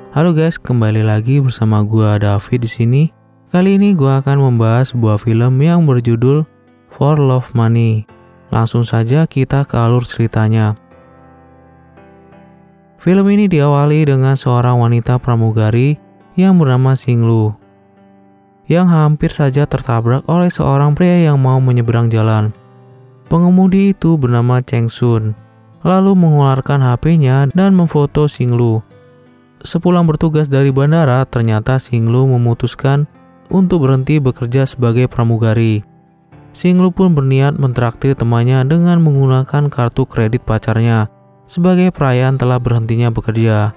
Halo guys, kembali lagi bersama gua David di sini. Kali ini gua akan membahas sebuah film yang berjudul For Love Money. Langsung saja kita ke alur ceritanya. Film ini diawali dengan seorang wanita pramugari yang bernama Singlu, yang hampir saja tertabrak oleh seorang pria yang mau menyeberang jalan. Pengemudi itu bernama Cheng Sun, lalu mengeluarkan HP-nya dan memfoto Singlu. Sepulang bertugas dari bandara, ternyata Singlu memutuskan untuk berhenti bekerja sebagai pramugari. Singlu pun berniat mentraktir temannya dengan menggunakan kartu kredit pacarnya sebagai perayaan telah berhentinya bekerja.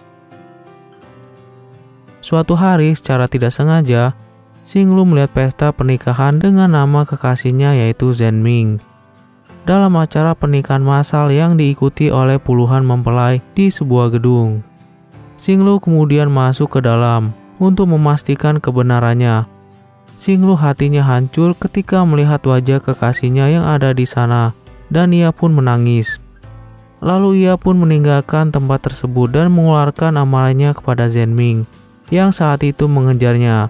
Suatu hari secara tidak sengaja, Singlu melihat pesta pernikahan dengan nama kekasihnya yaitu Zhenming dalam acara pernikahan massal yang diikuti oleh puluhan mempelai di sebuah gedung. Singlu kemudian masuk ke dalam untuk memastikan kebenarannya. Singlu hatinya hancur ketika melihat wajah kekasihnya yang ada di sana dan ia pun menangis. Lalu ia pun meninggalkan tempat tersebut dan mengeluarkan amarahnya kepada Zhenming yang saat itu mengejarnya.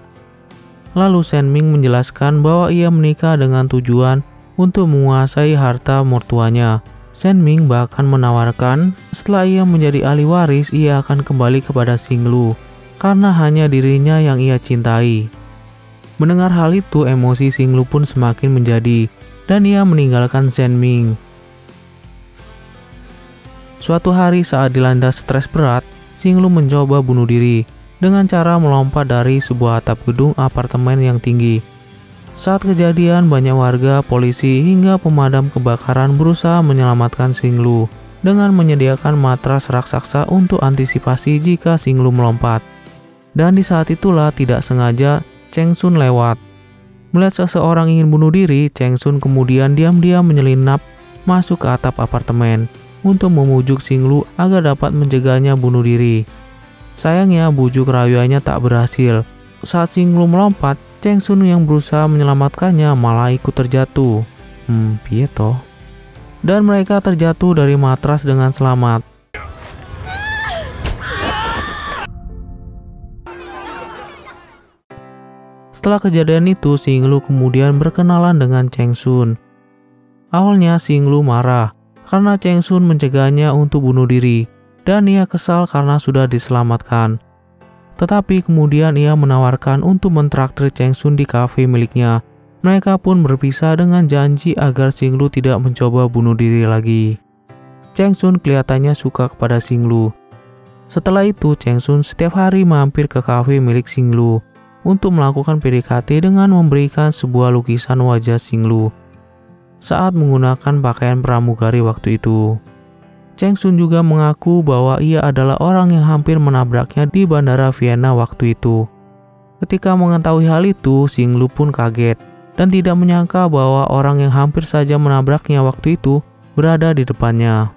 Lalu Zhenming menjelaskan bahwa ia menikah dengan tujuan untuk menguasai harta mertuanya. Zhenming bahkan menawarkan setelah ia menjadi ahli waris ia akan kembali kepada Singlu karena hanya dirinya yang ia cintai. Mendengar hal itu, emosi Singlu pun semakin menjadi dan ia meninggalkan Zhenming. Suatu hari saat dilanda stres berat, Singlu mencoba bunuh diri dengan cara melompat dari sebuah atap gedung apartemen yang tinggi. Saat kejadian, banyak warga, polisi, hingga pemadam kebakaran berusaha menyelamatkan Singlu dengan menyediakan matras raksasa untuk antisipasi jika Singlu melompat. Dan di saat itulah tidak sengaja Cheng Sun lewat. Melihat seseorang ingin bunuh diri, Cheng Sun kemudian diam-diam menyelinap masuk ke atap apartemen untuk memujuk Singlu agar dapat mencegahnya bunuh diri. Sayangnya bujuk rayuannya tak berhasil. Saat Singlu melompat, Cheng Sun yang berusaha menyelamatkannya malah ikut terjatuh. Piye toh? Dan mereka terjatuh dari matras dengan selamat. Setelah kejadian itu, Singlu kemudian berkenalan dengan Cheng Sun. Awalnya Singlu marah karena Cheng Sun mencegahnya untuk bunuh diri dan ia kesal karena sudah diselamatkan. Tetapi kemudian ia menawarkan untuk mentraktir Cheng Sun di kafe miliknya. Mereka pun berpisah dengan janji agar Singlu tidak mencoba bunuh diri lagi. Cheng Sun kelihatannya suka kepada Singlu. Setelah itu, Cheng Sun setiap hari mampir ke kafe milik Singlu untuk melakukan PDKT dengan memberikan sebuah lukisan wajah Singlu saat menggunakan pakaian pramugari waktu itu. Cheng Sun juga mengaku bahwa ia adalah orang yang hampir menabraknya di bandara Vienna waktu itu. Ketika mengetahui hal itu, Singlu pun kaget dan tidak menyangka bahwa orang yang hampir saja menabraknya waktu itu berada di depannya.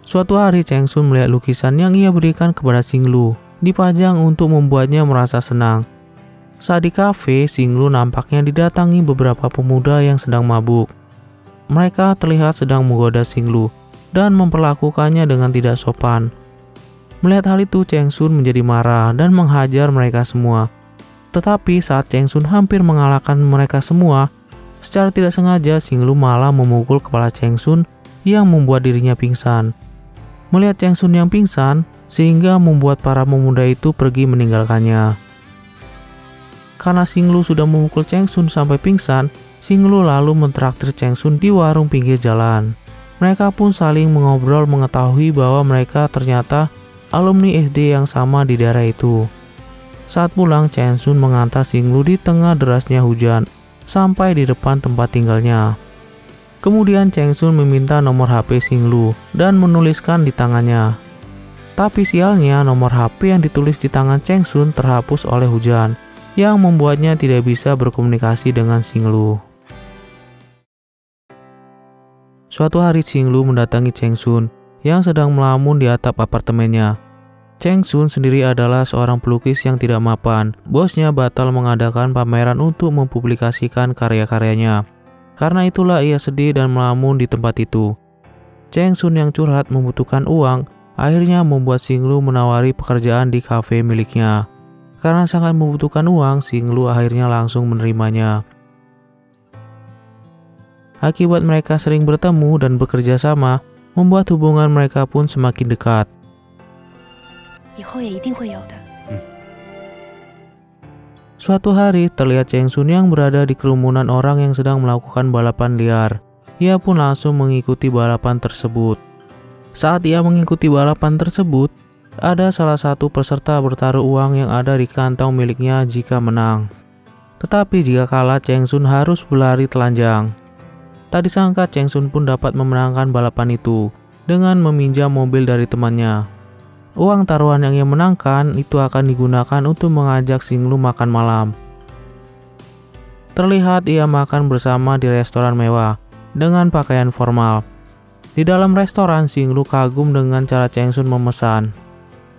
Suatu hari Cheng Sun melihat lukisan yang ia berikan kepada Singlu dipajang untuk membuatnya merasa senang. Saat di kafe, Singlu nampaknya didatangi beberapa pemuda yang sedang mabuk. Mereka terlihat sedang menggoda Singlu dan memperlakukannya dengan tidak sopan. Melihat hal itu, Cheng Sun menjadi marah dan menghajar mereka semua. Tetapi saat Cheng Sun hampir mengalahkan mereka semua, secara tidak sengaja Singlu malah memukul kepala Cheng Sun yang membuat dirinya pingsan. Melihat Cheng Sun yang pingsan, sehingga membuat para pemuda itu pergi meninggalkannya. Karena Singlu sudah memukul Cheng Sun sampai pingsan, Singlu lalu mentraktir Cheng Sun di warung pinggir jalan. Mereka pun saling mengobrol mengetahui bahwa mereka ternyata alumni SD yang sama di daerah itu. Saat pulang, Cheng Sun mengantar Singlu di tengah derasnya hujan sampai di depan tempat tinggalnya. Kemudian Cheng Sun meminta nomor HP Singlu dan menuliskan di tangannya. Tapi sialnya nomor HP yang ditulis di tangan Cheng Sun terhapus oleh hujan yang membuatnya tidak bisa berkomunikasi dengan Singlu. Suatu hari Singlu mendatangi Cheng Sun yang sedang melamun di atap apartemennya. Cheng Sun sendiri adalah seorang pelukis yang tidak mapan. Bosnya batal mengadakan pameran untuk mempublikasikan karya-karyanya. Karena itulah ia sedih dan melamun di tempat itu. Cheng Sun yang curhat membutuhkan uang akhirnya membuat Xinglu menawari pekerjaan di kafe miliknya. Karena sangat membutuhkan uang, Xinglu akhirnya langsung menerimanya. Akibat mereka sering bertemu dan bekerja sama, membuat hubungan mereka pun semakin dekat. Suatu hari, terlihat Cheng Sun yang berada di kerumunan orang yang sedang melakukan balapan liar. Ia pun langsung mengikuti balapan tersebut. Saat ia mengikuti balapan tersebut, ada salah satu peserta bertaruh uang yang ada di kantong miliknya jika menang. Tetapi jika kalah, Cheng Sun harus berlari telanjang. Tak disangka Cheng Sun pun dapat memenangkan balapan itu dengan meminjam mobil dari temannya. Uang taruhan yang ia menangkan itu akan digunakan untuk mengajak Xinglu makan malam. Terlihat ia makan bersama di restoran mewah dengan pakaian formal. Di dalam restoran, Xinglu kagum dengan cara Cheng Sun memesan.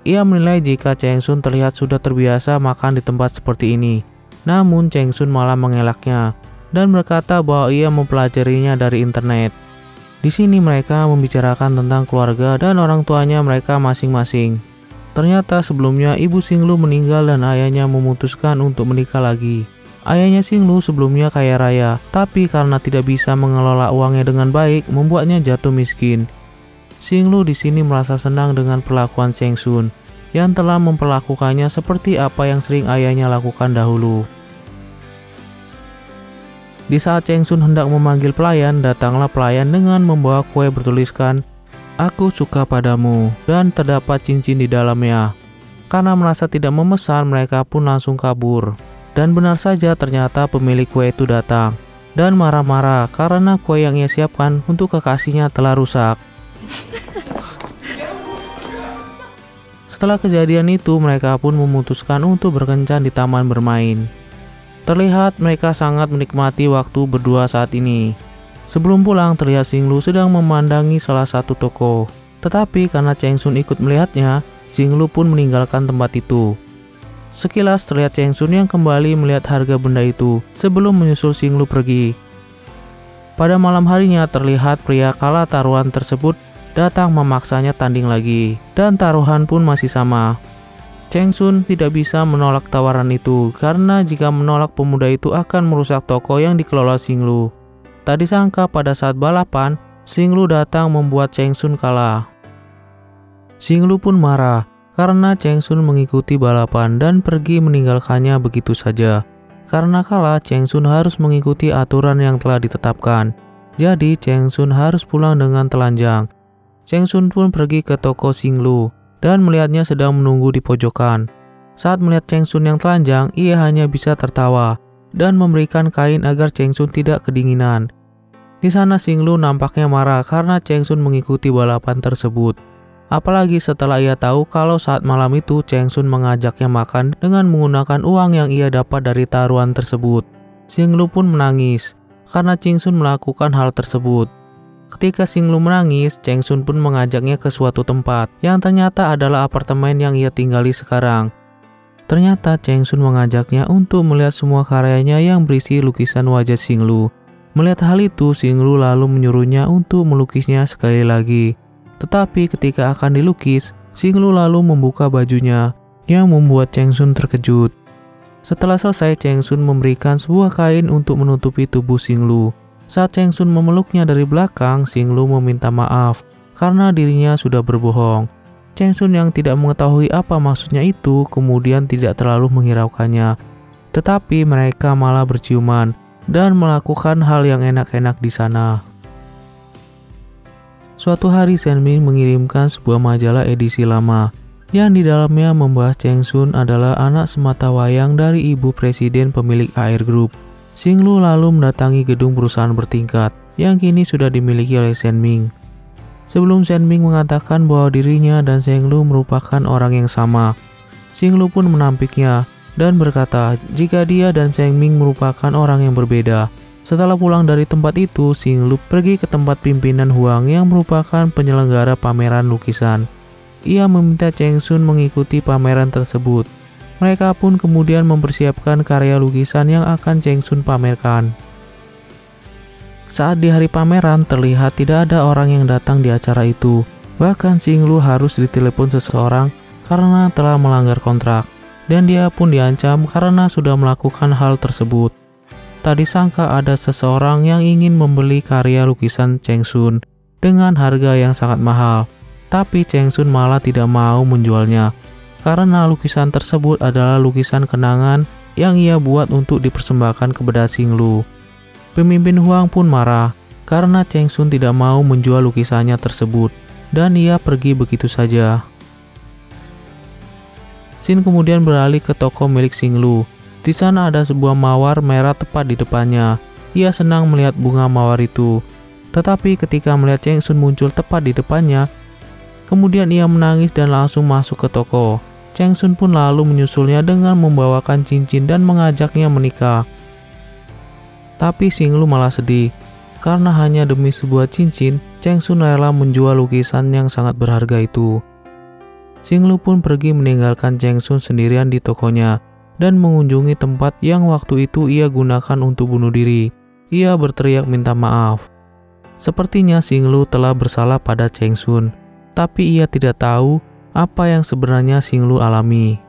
Ia menilai jika Cheng Sun terlihat sudah terbiasa makan di tempat seperti ini. Namun Cheng Sun malah mengelaknya dan berkata bahwa ia mempelajarinya dari internet. Di sini mereka membicarakan tentang keluarga dan orang tuanya mereka masing-masing. Ternyata sebelumnya ibu Xinglu meninggal dan ayahnya memutuskan untuk menikah lagi. Ayahnya Xinglu sebelumnya kaya raya, tapi karena tidak bisa mengelola uangnya dengan baik, membuatnya jatuh miskin. Xinglu di sini merasa senang dengan perlakuan Cheng Sun yang telah memperlakukannya seperti apa yang sering ayahnya lakukan dahulu. Di saat Cheng Sun hendak memanggil pelayan, datanglah pelayan dengan membawa kue bertuliskan, "Aku suka padamu," dan terdapat cincin di dalamnya. Karena merasa tidak memesan, mereka pun langsung kabur. Dan benar saja ternyata pemilik kue itu datang dan marah-marah karena kue yang ia siapkan untuk kekasihnya telah rusak. Setelah kejadian itu, mereka pun memutuskan untuk berkencan di taman bermain. Terlihat mereka sangat menikmati waktu berdua saat ini. Sebelum pulang, terlihat Xinglu sedang memandangi salah satu toko. Tetapi karena Cheng Sun ikut melihatnya, Xinglu pun meninggalkan tempat itu. Sekilas terlihat Cheng Sun yang kembali melihat harga benda itu sebelum menyusul Xinglu pergi. Pada malam harinya, terlihat pria kalah taruhan tersebut datang memaksanya tanding lagi, dan taruhan pun masih sama. Cheng Sun tidak bisa menolak tawaran itu karena jika menolak pemuda itu akan merusak toko yang dikelola Xinglu. Tak disangka pada saat balapan, Xinglu datang membuat Cheng Sun kalah. Xinglu pun marah karena Cheng Sun mengikuti balapan dan pergi meninggalkannya begitu saja. Karena kalah, Cheng Sun harus mengikuti aturan yang telah ditetapkan. Jadi Cheng Sun harus pulang dengan telanjang. Cheng Sun pun pergi ke toko Xinglu dan melihatnya sedang menunggu di pojokan. Saat melihat Cheng Sun yang telanjang, ia hanya bisa tertawa dan memberikan kain agar Cheng Sun tidak kedinginan. Di sana Xinglu nampaknya marah karena Cheng Sun mengikuti balapan tersebut. Apalagi setelah ia tahu kalau saat malam itu Cheng Sun mengajaknya makan dengan menggunakan uang yang ia dapat dari taruhan tersebut. Xinglu pun menangis karena Cheng Sun melakukan hal tersebut. Ketika Xinglu menangis, Cheng Sun pun mengajaknya ke suatu tempat yang ternyata adalah apartemen yang ia tinggali sekarang. Ternyata Cheng Sun mengajaknya untuk melihat semua karyanya yang berisi lukisan wajah Xinglu. Melihat hal itu, Xinglu lalu menyuruhnya untuk melukisnya sekali lagi. Tetapi ketika akan dilukis, Xinglu lalu membuka bajunya yang membuat Cheng Sun terkejut. Setelah selesai, Cheng Sun memberikan sebuah kain untuk menutupi tubuh Xinglu. Saat Cheng Sun memeluknya dari belakang, Xinglu meminta maaf karena dirinya sudah berbohong. Cheng Sun yang tidak mengetahui apa maksudnya itu kemudian tidak terlalu menghiraukannya. Tetapi mereka malah berciuman dan melakukan hal yang enak-enak di sana. Suatu hari Senming mengirimkan sebuah majalah edisi lama yang di dalamnya membahas Cheng Sun adalah anak sematawayang dari ibu presiden pemilik AR Group. Xinglu lalu mendatangi gedung perusahaan bertingkat yang kini sudah dimiliki oleh Senming. Sebelum Senming mengatakan bahwa dirinya dan Xinglu merupakan orang yang sama, Xinglu pun menampiknya dan berkata jika dia dan Senming merupakan orang yang berbeda. Setelah pulang dari tempat itu, Xinglu pergi ke tempat pimpinan Huang yang merupakan penyelenggara pameran lukisan. Ia meminta Cheng Sun mengikuti pameran tersebut. Mereka pun kemudian mempersiapkan karya lukisan yang akan Cheng Sun pamerkan. Saat di hari pameran, terlihat tidak ada orang yang datang di acara itu. Bahkan Xing Lu harus ditelepon seseorang karena telah melanggar kontrak, dan dia pun diancam karena sudah melakukan hal tersebut. Tak disangka ada seseorang yang ingin membeli karya lukisan Cheng Sun dengan harga yang sangat mahal, tapi Cheng Sun malah tidak mau menjualnya karena lukisan tersebut adalah lukisan kenangan yang ia buat untuk dipersembahkan kepada Xing Lu. Pemimpin Huang pun marah karena Cheng Sun tidak mau menjual lukisannya tersebut, dan ia pergi begitu saja. Xin kemudian beralih ke toko milik Xing Lu. Di sana ada sebuah mawar merah tepat di depannya. Ia senang melihat bunga mawar itu. Tetapi ketika melihat Cheng Sun muncul tepat di depannya, kemudian ia menangis dan langsung masuk ke toko. Cheng Sun pun lalu menyusulnya dengan membawakan cincin dan mengajaknya menikah. Tapi Xing Lu malah sedih. Karena hanya demi sebuah cincin, Cheng Sun rela menjual lukisan yang sangat berharga itu. Xing Lu pun pergi meninggalkan Cheng Sun sendirian di tokonya dan mengunjungi tempat yang waktu itu ia gunakan untuk bunuh diri. Ia berteriak minta maaf. Sepertinya Xing Lu telah bersalah pada Cheng Sun, tapi ia tidak tahu apa yang sebenarnya Xing Lu alami.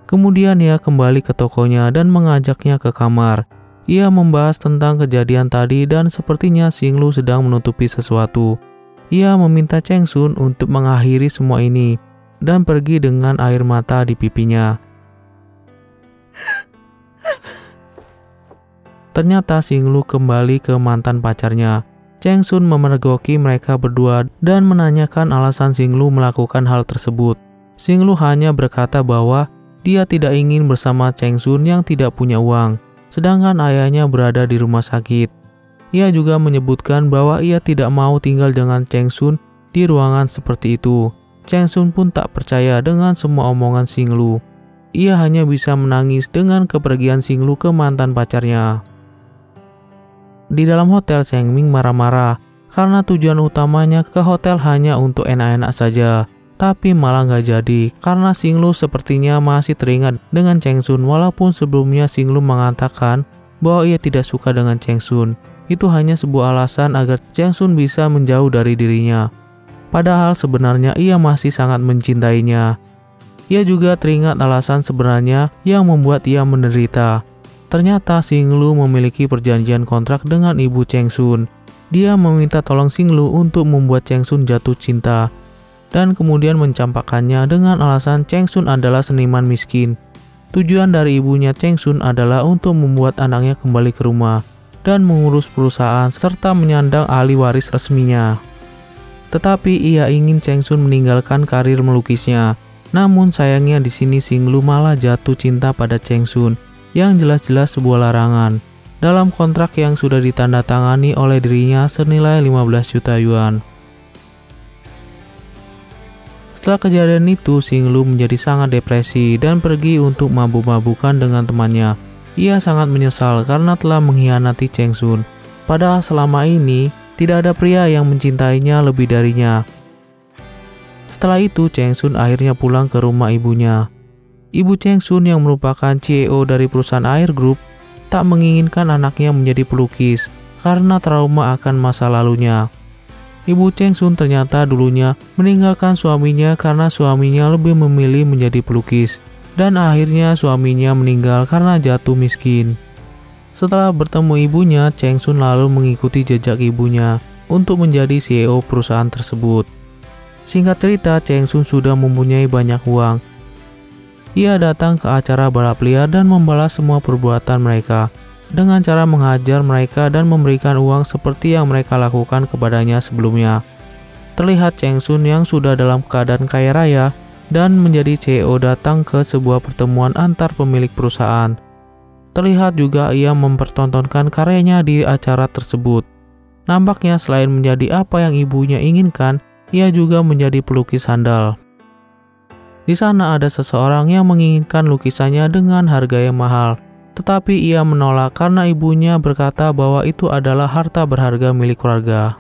Kemudian ia kembali ke tokonya dan mengajaknya ke kamar. Ia membahas tentang kejadian tadi dan sepertinya Xing Lu sedang menutupi sesuatu. Ia meminta Cheng Sun untuk mengakhiri semua ini dan pergi dengan air mata di pipinya. Ternyata Xing Lu kembali ke mantan pacarnya. Cheng Sun memergoki mereka berdua dan menanyakan alasan Xing Lu melakukan hal tersebut. Xing Lu hanya berkata bahwa dia tidak ingin bersama Cheng Sun yang tidak punya uang, sedangkan ayahnya berada di rumah sakit. Ia juga menyebutkan bahwa ia tidak mau tinggal dengan Cheng Sun di ruangan seperti itu. Cheng Sun pun tak percaya dengan semua omongan Xing Lu. Ia hanya bisa menangis dengan kepergian Xing Lu ke mantan pacarnya. Di dalam hotel, Cheng Ming marah-marah karena tujuan utamanya ke hotel hanya untuk enak-enak saja. Tapi malah nggak jadi karena Xing Lu sepertinya masih teringat dengan Cheng Sun walaupun sebelumnya Xing Lu mengatakan bahwa ia tidak suka dengan Cheng Sun. Itu hanya sebuah alasan agar Cheng Sun bisa menjauh dari dirinya. Padahal sebenarnya ia masih sangat mencintainya. Ia juga teringat alasan sebenarnya yang membuat ia menderita. Ternyata Xing Lu memiliki perjanjian kontrak dengan ibu Cheng Sun. Dia meminta tolong Xing Lu untuk membuat Cheng Sun jatuh cinta dan kemudian mencampakkannya dengan alasan Cheng Sun adalah seniman miskin. Tujuan dari ibunya Cheng Sun adalah untuk membuat anaknya kembali ke rumah dan mengurus perusahaan serta menyandang ahli waris resminya. Tetapi ia ingin Cheng Sun meninggalkan karir melukisnya. Namun sayangnya di sini Xing Lu malah jatuh cinta pada Cheng Sun yang jelas-jelas sebuah larangan dalam kontrak yang sudah ditandatangani oleh dirinya senilai 15 juta yuan. Setelah kejadian itu, Xing Lu menjadi sangat depresi dan pergi untuk mabuk-mabukan dengan temannya. Ia sangat menyesal karena telah mengkhianati Cheng Sun. Padahal selama ini, tidak ada pria yang mencintainya lebih darinya. Setelah itu, Cheng Sun akhirnya pulang ke rumah ibunya. Ibu Cheng Sun yang merupakan CEO dari perusahaan Air Group tak menginginkan anaknya menjadi pelukis karena trauma akan masa lalunya. Ibu Cheng Sun ternyata dulunya meninggalkan suaminya karena suaminya lebih memilih menjadi pelukis, dan akhirnya suaminya meninggal karena jatuh miskin. Setelah bertemu ibunya, Cheng Sun lalu mengikuti jejak ibunya untuk menjadi CEO perusahaan tersebut. Singkat cerita, Cheng Sun sudah mempunyai banyak uang. Ia datang ke acara balap liar dan membalas semua perbuatan mereka dengan cara menghajar mereka dan memberikan uang seperti yang mereka lakukan kepadanya sebelumnya. Terlihat Cheng Sun yang sudah dalam keadaan kaya raya dan menjadi CEO datang ke sebuah pertemuan antar pemilik perusahaan. Terlihat juga ia mempertontonkan karyanya di acara tersebut. Nampaknya selain menjadi apa yang ibunya inginkan, ia juga menjadi pelukis handal. Di sana ada seseorang yang menginginkan lukisannya dengan harga yang mahal. Tetapi ia menolak karena ibunya berkata bahwa itu adalah harta berharga milik keluarga.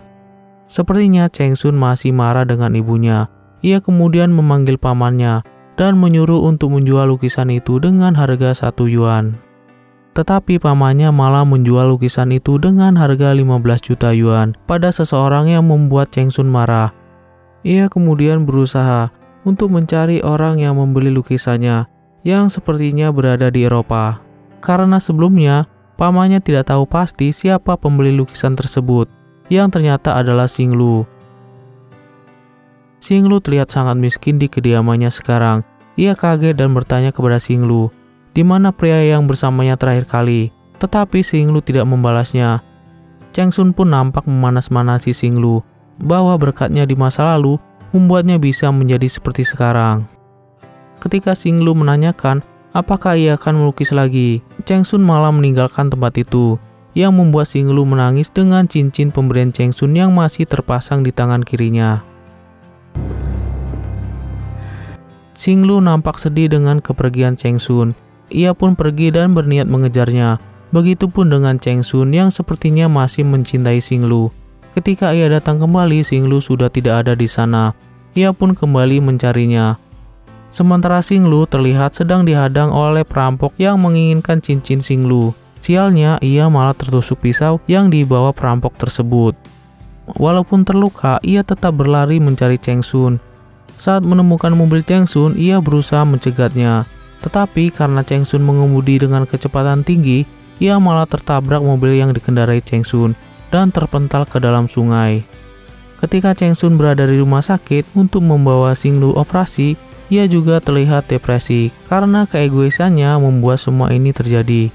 Sepertinya Cheng Sun masih marah dengan ibunya. Ia kemudian memanggil pamannya dan menyuruh untuk menjual lukisan itu dengan harga 1 yuan. Tetapi pamannya malah menjual lukisan itu dengan harga 15 juta yuan pada seseorang yang membuat Cheng Sun marah. Ia kemudian berusaha untuk mencari orang yang membeli lukisannya yang sepertinya berada di Eropa. Karena sebelumnya, pamannya tidak tahu pasti siapa pembeli lukisan tersebut, yang ternyata adalah Xinglu. Xinglu terlihat sangat miskin di kediamannya sekarang. Ia kaget dan bertanya kepada Xinglu, di mana pria yang bersamanya terakhir kali. Tetapi Xinglu tidak membalasnya. Chengsun pun nampak memanas-manasi Xinglu, bahwa berkatnya di masa lalu membuatnya bisa menjadi seperti sekarang. Ketika Xinglu menanyakan apakah ia akan melukis lagi, Chengsun malah meninggalkan tempat itu, yang membuat Xinglu menangis dengan cincin pemberian Chengsun yang masih terpasang di tangan kirinya. Xinglu nampak sedih dengan kepergian Chengsun. Ia pun pergi dan berniat mengejarnya. Begitupun dengan Chengsun yang sepertinya masih mencintai Xinglu. Ketika ia datang kembali, Xinglu sudah tidak ada di sana. Ia pun kembali mencarinya. Sementara Xinglu terlihat sedang dihadang oleh perampok yang menginginkan cincin Xinglu. Sialnya, ia malah tertusuk pisau yang dibawa perampok tersebut. Walaupun terluka, ia tetap berlari mencari Chengsun. Saat menemukan mobil Chengsun, ia berusaha mencegatnya. Tetapi karena Chengsun mengemudi dengan kecepatan tinggi, ia malah tertabrak mobil yang dikendarai Chengsun dan terpental ke dalam sungai. Ketika Chengsun berada di rumah sakit untuk membawa Xinglu operasi, ia juga terlihat depresi karena keegoisannya membuat semua ini terjadi.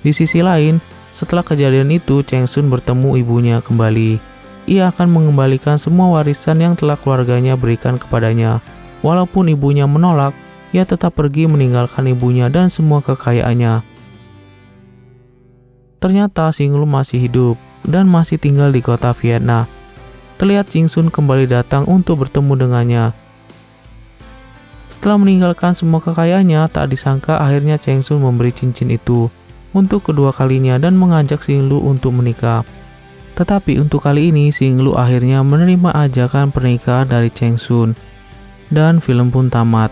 Di sisi lain, setelah kejadian itu, Chengsun bertemu ibunya kembali. Ia akan mengembalikan semua warisan yang telah keluarganya berikan kepadanya. Walaupun ibunya menolak, ia tetap pergi meninggalkan ibunya dan semua kekayaannya. Ternyata Xinglu masih hidup dan masih tinggal di kota Vienna. Terlihat Chengsun kembali datang untuk bertemu dengannya. Setelah meninggalkan semua kekayaannya, tak disangka akhirnya Chengsun memberi cincin itu untuk kedua kalinya dan mengajak Xinglu untuk menikah. Tetapi untuk kali ini Xinglu akhirnya menerima ajakan pernikahan dari Chengsun. Dan film pun tamat.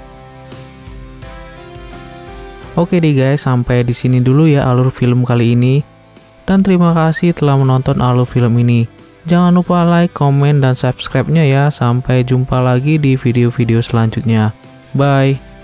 Oke deh guys, sampai di sini dulu ya alur film kali ini. Dan terima kasih telah menonton alur film ini. Jangan lupa like, komen, dan subscribe-nya ya. Sampai jumpa lagi di video-video selanjutnya. Bye.